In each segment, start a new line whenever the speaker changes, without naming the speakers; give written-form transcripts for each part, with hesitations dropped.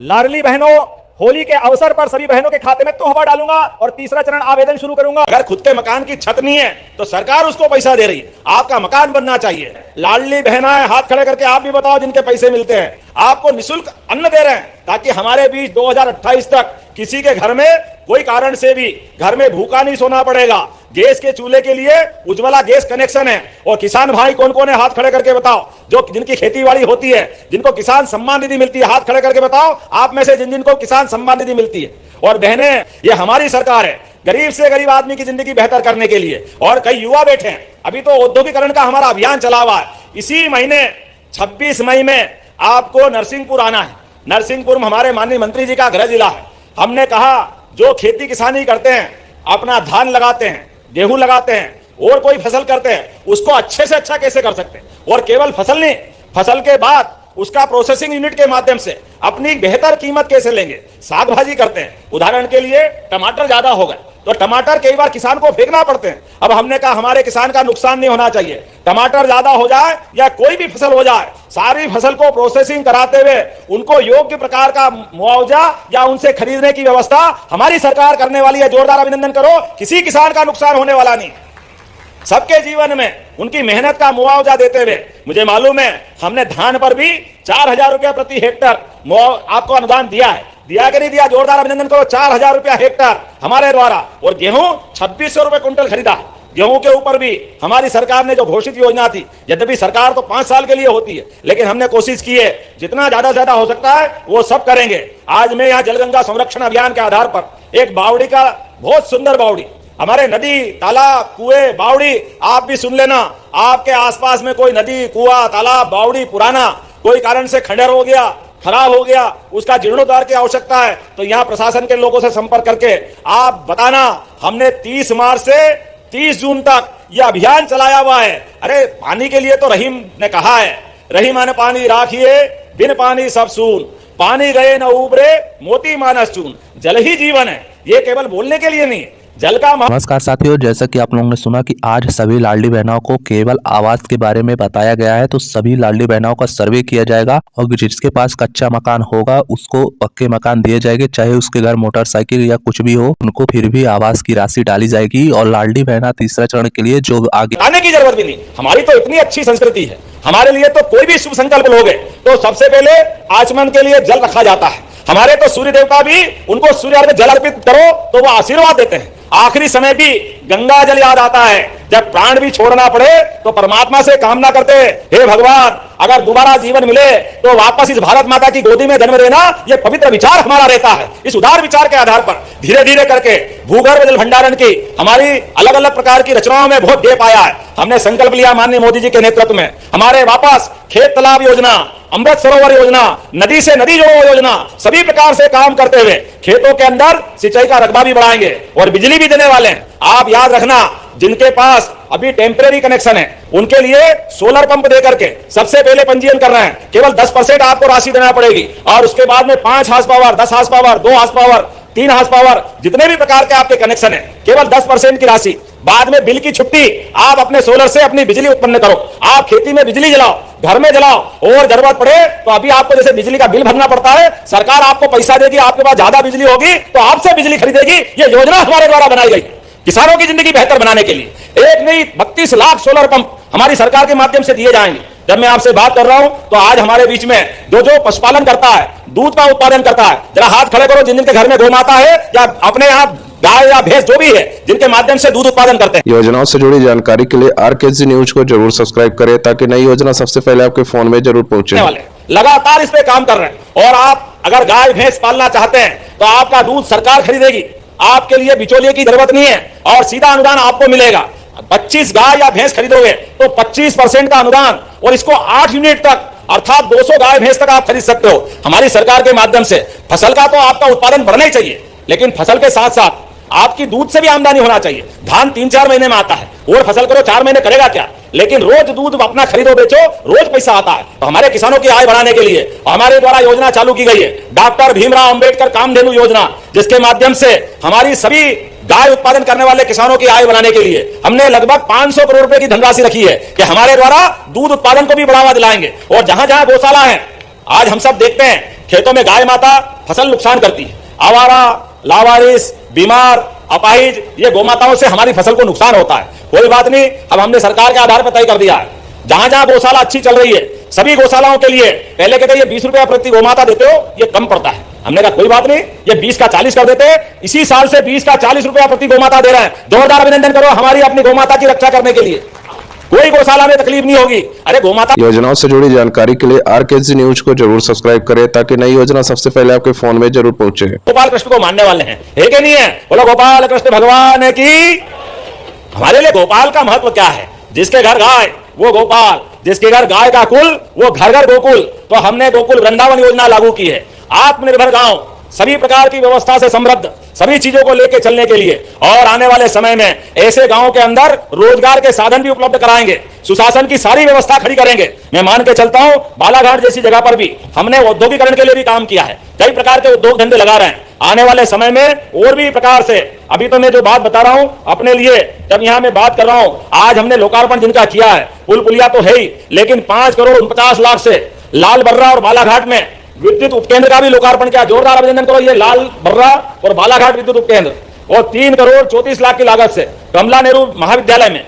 लाडली बहनों, होली के अवसर पर सभी बहनों के खाते में तोहफा डालूंगा और तीसरा चरण आवेदन शुरू करूंगा।
अगर खुद के मकान की छत नहीं है तो सरकार उसको पैसा दे रही है, आपका मकान बनना चाहिए। लाडली बहनाएं हाथ खड़े करके आप भी बताओ जिनके पैसे मिलते हैं, आपको निःशुल्क अन्न दे रहे हैं ताकि हमारे बीच 2028 तक किसी के घर में कोई कारण से भी घर में भूखा नहीं सोना पड़ेगा। गैस के चूल्हे के लिए उज्ज्वला गैस कनेक्शन है। और किसान भाई कौन कौन है, हाथ खड़े करके बताओ। जो जिनकी खेती बाड़ी होती है, जिनको किसान सम्मान निधि मिलती है, हाथ खड़े करके बताओ आप में से जिनको किसान सम्मान निधि मिलती है। और बहनें, ये हमारी सरकार है गरीब से गरीब आदमी की जिंदगी बेहतर करने के लिए। और कई युवा बैठे हैं, अभी तो औद्योगिकरण का हमारा अभियान चला हुआ है। इसी महीने 26 मई में आपको नरसिंहपुर आना है। नरसिंहपुर में हमारे माननीय मंत्री जी का गृह जिला है। हमने कहा जो खेती किसानी करते हैं, अपना धान लगाते हैं, गेहूं लगाते हैं और कोई फसल करते हैं, उसको अच्छे से अच्छा कैसे कर सकते हैं। और केवल फसल नहीं, फसल के बाद उसका प्रोसेसिंग यूनिट के माध्यम से अपनी बेहतर कीमत कैसे लेंगे। साग भाजी करते हैं, उदाहरण के लिए टमाटर ज्यादा हो गए तो टमाटर कई बार किसान को फेंकना पड़ते हैं। अब हमने कहा हमारे किसान का नुकसान नहीं होना चाहिए। टमाटर ज्यादा हो जाए या कोई भी फसल हो जाए, सारी फसल को प्रोसेसिंग कराते हुए उनको योग्य प्रकार का मुआवजा या उनसे खरीदने की व्यवस्था हमारी सरकार करने वाली है। जोरदार अभिनंदन करो। किसी किसान का नुकसान होने वाला नहीं, सबके जीवन में उनकी मेहनत का मुआवजा देते हुए। मुझे मालूम है हमने धान पर भी 4000 रुपया प्रति हेक्टर आपको अनुदान दिया है, दिया कि नहीं दिया? जोरदार अभिनंदन करो। 4000 रुपया हेक्टर हमारे द्वारा। और गेहूं 2600 रुपए क्विंटल खरीदा। गेहूं के ऊपर भी हमारी सरकार ने जो घोषित योजना थी, यद्यपि सरकार तो 5 साल के लिए होती है, लेकिन हमने कोशिश की है जितना ज्यादा हो सकता है वो सब करेंगे। आज मैं यहाँ जलगंगा संरक्षण अभियान के आधार पर एक बावड़ी का, बहुत सुंदर बावड़ी, हमारे नदी तालाब कुएं बावड़ी, आप भी सुन लेना। आपके आसपास में कोई नदी कुआं तालाब बावड़ी पुराना कोई कारण से खंडर हो गया, खराब हो गया, उसका जीर्णोद्धार की आवश्यकता है, तो यहाँ प्रशासन के लोगों से संपर्क करके आप बताना। हमने 30 मार्च से 30 जून तक यह अभियान चलाया हुआ है। अरे पानी के लिए तो रहीम ने कहा है, रहीम माने पानी राखिए बिन पानी सब सून, पानी गए न उबरे मोती मानस चून। जल ही जीवन है, ये केवल बोलने के लिए नहीं, जल का।
नमस्कार साथियों, जैसा कि आप लोगों ने सुना कि आज सभी लाडली बहनों को केवल आवास के बारे में बताया गया है। तो सभी लाडली बहनों का सर्वे किया जाएगा और जिसके पास कच्चा मकान होगा उसको पक्के मकान दिए जाएंगे, चाहे उसके घर मोटरसाइकिल या कुछ भी हो, उनको फिर भी आवास की राशि डाली जाएगी। और लाडली बहना तीसरा चरण के लिए जो आगे
आने की जरूरत भी नहीं। हमारी तो इतनी अच्छी संस्कृति है, हमारे लिए तो कोई भी शुभ संकल्प लोगे तो सबसे पहले आचमन के लिए जल रखा जाता है। हमारे तो सूर्य देवता भी, उनको सूर्य अर्घ्य जल अर्पित करो तो वो आशीर्वाद देते हैं। आखिरी समय भी गंगा जल याद आता है, जब प्राण भी छोड़ना पड़े तो परमात्मा से कामना करते हैं, हे भगवान अगर दोबारा जीवन मिले तो वापस इस भारत माता की गोदी में जन्म लेना। ये पवित्र विचार हमारा रहता है। इस उदार विचार के आधार पर धीरे धीरे करके भूगर्भ जल भंडारण की हमारी अलग अलग प्रकार की रचनाओं में बहुत दे पाया है। हमने संकल्प लिया माननीय मोदी जी के नेतृत्व में, हमारे वापस खेत तालाब योजना, अमृत सरोवर योजना, नदी से नदी जोड़ो योजना, सभी प्रकार से काम करते हुए खेतों के अंदर सिंचाई का रकबा भी बढ़ाएंगे और बिजली भी देने वाले हैं। आप याद रखना, जिनके पास अभी टेम्परेरी कनेक्शन है उनके लिए सोलर पंप देकर के सबसे पहले पंजीयन कर रहे हैं। केवल 10% आपको राशि देना पड़ेगी और उसके बाद में 5 horse power, 10 horse power, 2 horse power, 3 horse power, जितने भी प्रकार के आपके कनेक्शन है, केवल 10% की राशि। बाद में बिल की छुट्टी, आप अपने सोलर से अपनी बिजली उत्पन्न करो। आप खेती में बिजली जलाओ, घर में जलाओ, और जरूरत पड़े तो अभी आपको जैसे बिजली का बिल भरना पड़ता है, सरकार आपको पैसा देगी, आपके पास ज्यादा बिजली होगी तो आपसे बिजली खरीदेगी। ये योजना हमारे द्वारा बनाई गई किसानों की जिंदगी बेहतर बनाने के लिए। एक नहीं 32 लाख सोलर पंप हमारी सरकार के माध्यम से दिए जाएंगे। जब मैं आपसे बात कर रहा हूं तो आज हमारे बीच में जो पशुपालन करता है, दूध का उत्पादन करता है, जरा हाथ खड़े करो जिन जिनके घर में गौ माता है या अपने यहाँ गाय या भैंस जो भी है, जिनके माध्यम से दूध उत्पादन करते हैं।
योजनाओं से जुड़ी जानकारी के लिए आरकेजी न्यूज को जरूर सब्सक्राइब करें ताकि नई योजना सबसे पहले आपके फोन में जरूर पहुंचे।
लगातार इस पे काम कर रहे हैं। और आप अगर गाय भैंस पालना चाहते हैं तो आपका दूध सरकार खरीदेगी, आपके लिए बिचौलिए की जरूरत नहीं है और सीधा अनुदान आपको मिलेगा। 25 गाय या भैंस खरीदोगे तो 25% का अनुदान, और इसको 8 यूनिट तक अर्थात 200 गाय भैंस तक आप खरीद सकते हो हमारी सरकार के माध्यम से। फसल का तो आपका उत्पादन बढ़ना ही चाहिए, लेकिन फसल के साथ साथ आपकी दूध से भी आमदनी होना चाहिए। धान 3-4 महीने में आता है और फसल करो 4 महीने करेगा क्या, लेकिन रोज दूध अपना खरीदो बेचो, रोज पैसा आता है। तो हमारे किसानों की आय बढ़ाने के लिए हमारे द्वारा योजना चालू की गई है, डॉक्टर भीमराव अंबेडकर कामधेनु योजना, जिसके माध्यम से हमारी सभी गाय उत्पादन करने वाले किसानों की आय बढ़ाने के लिए हमने लगभग 500 करोड़ रुपए की धनराशि रखी है कि हमारे द्वारा दूध उत्पादन को भी बढ़ावा दिलाएंगे। और जहां जहां गौशाला है, आज हम सब देखते हैं खेतों में गाय माता फसल नुकसान करती है, आवारा, लावारिस, बीमार, अपाहिज, ये गोमाताओं से हमारी फसल को नुकसान होता है। कोई बात नहीं, अब हमने सरकार के आधार पर तय कर दिया है, जहां जहां गौशाला अच्छी चल रही है सभी गौशालाओं के लिए पहले कहते ये 20 रुपया प्रति गोमाता देते हो, ये कम पड़ता है। हमने कहा कोई बात नहीं, ये 20 का 40 कर देते, इसी साल से 20 का 40 रुपया प्रति गोमाता दे रहे हैं। जोरदार अभिनंदन करो हमारी अपनी गोमाता की रक्षा करने के लिए, कोई गौशाला में तकलीफ नहीं होगी। अरे गोमाता
योजनाओं से जुड़ी जानकारी के लिए आरकेजी न्यूज को जरूर सब्सक्राइब करें ताकि नई योजना सबसे पहले आपके फोन में जरूर पहुंचे।
गोपाल कृष्ण को मानने वाले हैं, है कि नहीं है? बोलो गोपाल कृष्ण भगवान की। हमारे लिए गोपाल का महत्व क्या है? जिसके घर गाय वो गोपाल, जिसके घर गाय का कुल वो घर घर गोकुल। तो हमने गोकुल वृंदावन योजना लागू की है, आत्मनिर्भर गांव, सभी प्रकार की व्यवस्था से समृद्ध, सभी चीजों को लेकर चलने के लिए। और आने वाले समय में ऐसे गांवों के अंदर रोजगार के साधन भी उपलब्ध कराएंगे, सुशासन की सारी व्यवस्था खड़ी करेंगे। मैं मान के चलता हूं बालाघाट जैसी जगह पर भी हमने औद्योगिकरण के लिए भी काम किया है, कई प्रकार के उद्योग धंधे लगा रहे हैं। आने वाले समय में और भी प्रकार से, अभी तो मैं जो बात बता रहा हूं अपने लिए, जब यहां मैं बात कर रहा हूं, आज हमने लोकार्पण जिनका किया है, पुल पुलिया तो है ही, लेकिन 5 करोड़ 49 लाख से लाल बर्रा और बालाघाट में विद्युत उपकेंद्र का भी लोकार्पण किया। जोरदार अभिनंदन करो ये लाल बर्रा और बालाघाट विद्युत उपकेंद्र। और 3 करोड़ 34 लाख की लागत से कमला नेहरू महाविद्यालय में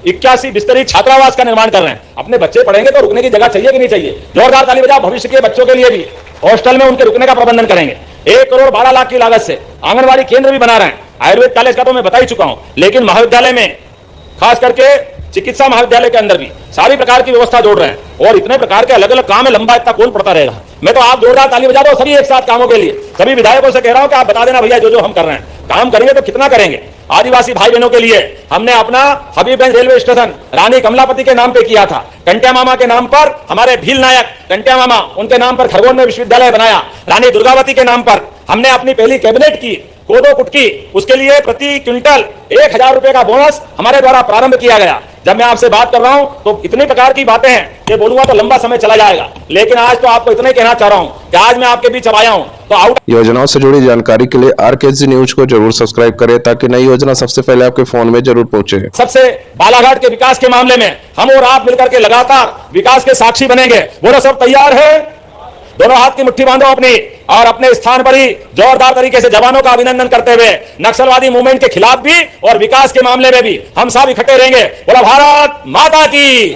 81 बिस्तरी छात्रावास का निर्माण कर रहे हैं। अपने बच्चे पढ़ेंगे तो रुकने की जगह चाहिए कि नहीं चाहिए? जोरदार ताली बजाओ। भविष्य के बच्चों के लिए भी हॉस्टल में उनके रुकने का प्रबंधन करेंगे। 1 करोड़ 12 लाख की लागत से आंगनबाड़ी केंद्र भी बना रहे हैं। आयुर्वेद कॉलेज का तो मैं बता ही चुका हूं, लेकिन महाविद्यालय में खास करके चिकित्सा महाविद्यालय के अंदर भी सारी प्रकार की व्यवस्था जोड़ रहे हैं। और इतने प्रकार के अलग अलग काम है, लंबा इतना कौन पड़ता रहेगा। मैं तो आप जोरदार ताली बजा दो सभी एक साथ कामों के लिए। सभी विधायकों से कह रहा हूं कि आप बता देना भैया, जो जो हम कर रहे हैं काम करेंगे तो कितना करेंगे। आदिवासी भाई बहनों के लिए हमने अपना हबीबगंज रेलवे स्टेशन रानी कमलापति के नाम पे किया था। कंटिया मामा के नाम पर हमारे भील नायक कंटिया मामा, उनके नाम पर खरगोन में विश्वविद्यालय बनाया। रानी दुर्गावती के नाम पर हमने अपनी पहली कैबिनेट की कोदो कुटकी, उसके लिए प्रति क्विंटल 1000 रुपए का बोनस हमारे द्वारा प्रारंभ किया गया। जब मैं आपसे बात कर रहा हूं तो इतनी प्रकार की बातें हैं कि बोलूंगा तो लंबा समय चला जाएगा, लेकिन आज तो आपको इतना ही कहना चाह रहा हूं कि आज मैं आपके बीच आया हूं तो आउट।
योजनाओं से जुड़ी जानकारी के लिए आरकेजी न्यूज को जरूर सब्सक्राइब करें ताकि नई योजना सबसे पहले आपके फोन में जरूर पहुंचे।
सबसे बालाघाट के विकास के मामले में हम और आप मिलकर के लगातार विकास के साक्षी बनेंगे। बोलो सब तैयार है? दोनों हाथ की मुट्ठी बांधो अपनी, और अपने स्थान पर ही जोरदार तरीके से जवानों का अभिनंदन करते हुए नक्सलवादी मूवमेंट के खिलाफ भी और विकास के मामले में भी हम सब इकट्ठे रहेंगे। बोला भारत माता की,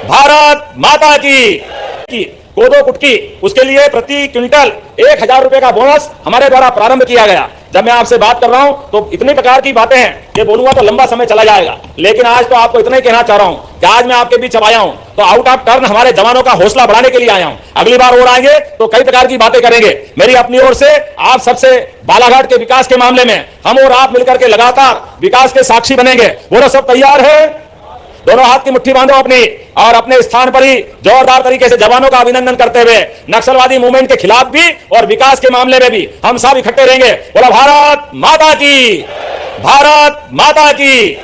भारत माता की। कोदो कुटकी, उसके लिए प्रति क्विंटल 1000 रुपए का बोनस हमारे द्वारा प्रारंभ किया गया। जब मैं आपसे बात कर रहा हूं तो इतनी प्रकार की बातें हैं कि बोलूंगा तो लंबा समय चला जाएगा, लेकिन आज तो आपको इतना ही कहना चाह रहा हूं कि आज मैं आपके बीच आया हूं तो आउट ऑफ टर्न हमारे जवानों का हौसला बढ़ाने के लिए आया हूं। अगली बार और आएंगे तो कई प्रकार की बातें करेंगे। मेरी अपनी ओर से आप सबसे बालाघाट के विकास के मामले में हम और आप मिलकर के लगातार विकास के साक्षी बनेंगे। बोलो सब तैयार है? दोनों हाथ की मुट्ठी बांधो अपनी, और अपने स्थान पर ही जोरदार तरीके से जवानों का अभिनंदन करते हुए नक्सलवादी मूवमेंट के खिलाफ भी और विकास के मामले में भी हम सब इकट्ठे रहेंगे। बोला भारत माता की, भारत माता की।